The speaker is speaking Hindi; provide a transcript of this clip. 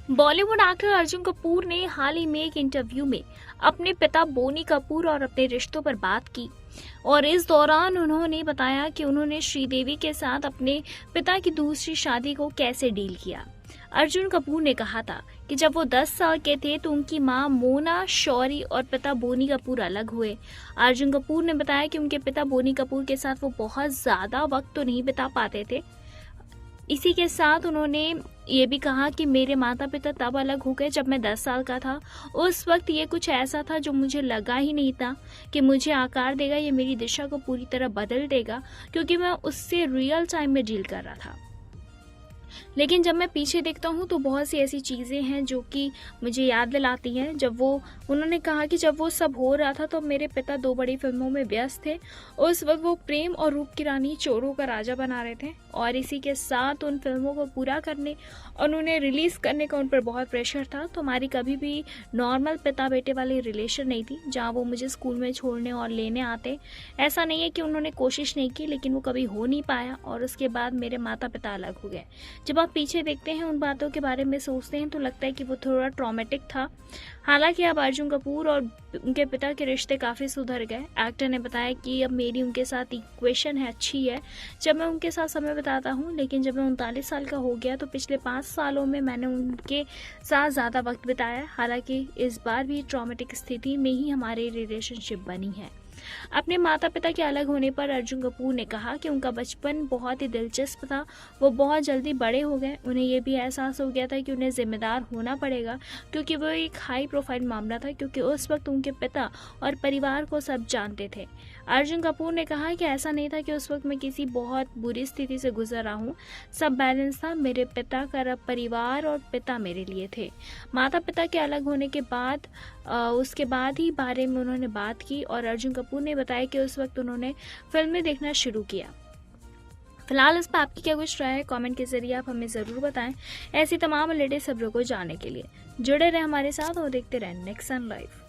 बॉलीवुड एक्टर अर्जुन कपूर ने हाल ही में एक इंटरव्यू में अपने पिता बोनी कपूर और अपने रिश्तों पर बात की और इस दौरान उन्होंने बताया कि उन्होंने श्रीदेवी के साथ अपने पिता की दूसरी शादी को कैसे डील किया। अर्जुन कपूर ने कहा था कि जब वो 10 साल के थे तो उनकी मां मोना शौरी और पिता बोनी कपूर अलग हुए। अर्जुन कपूर ने बताया कि उनके पिता बोनी कपूर के साथ वो बहुत ज़्यादा वक्त तो नहीं बिता पाते थे। इसी के साथ उन्होंने ये भी कहा कि मेरे माता पिता तब अलग हो गए जब मैं 10 साल का था। उस वक्त ये कुछ ऐसा था जो मुझे लगा ही नहीं था कि मुझे आकार देगा, ये मेरी दिशा को पूरी तरह बदल देगा, क्योंकि मैं उससे रियल टाइम में डील कर रहा था। लेकिन जब मैं पीछे देखता हूँ तो बहुत सी ऐसी चीज़ें हैं जो कि मुझे याद दिलाती हैं। उन्होंने कहा कि जब वो सब हो रहा था तो मेरे पिता 2 बड़ी फिल्मों में व्यस्त थे। उस वक्त वो प्रेम और रूप की रानी, चोरों का राजा बना रहे थे और इसी के साथ उन फिल्मों को पूरा करने और उन्हें रिलीज़ करने का उन पर बहुत प्रेशर था। तो हमारी कभी भी नॉर्मल पिता बेटे वाली रिलेशन नहीं थी जहाँ वो मुझे स्कूल में छोड़ने और लेने आते। ऐसा नहीं है कि उन्होंने कोशिश नहीं की, लेकिन वो कभी हो नहीं पाया और उसके बाद मेरे माता पिता अलग हो गए। जब आप पीछे देखते हैं, उन बातों के बारे में सोचते हैं तो लगता है कि वो थोड़ा ट्रॉमेटिक था। हालांकि अब अर्जुन कपूर और उनके पिता के रिश्ते काफ़ी सुधर गए। एक्टर ने बताया कि अब मेरी उनके साथ इक्वेशन है, अच्छी है जब मैं उनके साथ समय बिताता हूँ, लेकिन जब मैं 39 साल का हो गया तो पिछले 5 सालों में मैंने उनके साथ ज़्यादा वक्त बिताया। हालांकि इस बार भी ट्रॉमेटिक स्थिति में ही हमारी रिलेशनशिप बनी है। अपने माता पिता के अलग होने पर अर्जुन कपूर ने कहा कि उनका बचपन बहुत ही दिलचस्प था। वो बहुत जल्दी बड़े हो गए। उन्हें ये भी एहसास हो गया था कि उन्हें जिम्मेदार होना पड़ेगा, क्योंकि वो एक हाई प्रोफाइल मामला था, क्योंकि उस वक्त उनके पिता और परिवार को सब जानते थे। अर्जुन कपूर ने कहा कि ऐसा नहीं था कि उस वक्त मैं किसी बहुत बुरी स्थिति से गुजर रहा हूँ। सब बैलेंस था। मेरे पिता का परिवार और पिता मेरे लिए थे। माता पिता के अलग होने के बाद उसके बाद ही बारे में उन्होंने बात की और अर्जुन कपूर ने बताया कि उस वक्त उन्होंने फिल्में देखना शुरू किया। फिलहाल इस पर आपकी क्या कुछ राय है, कमेंट के जरिए आप हमें ज़रूर बताएं। ऐसी तमाम लेटेस्ट खबरों को जानने के लिए जुड़े रहें हमारे साथ और देखते रहें नेक्स्ट सन लाइव।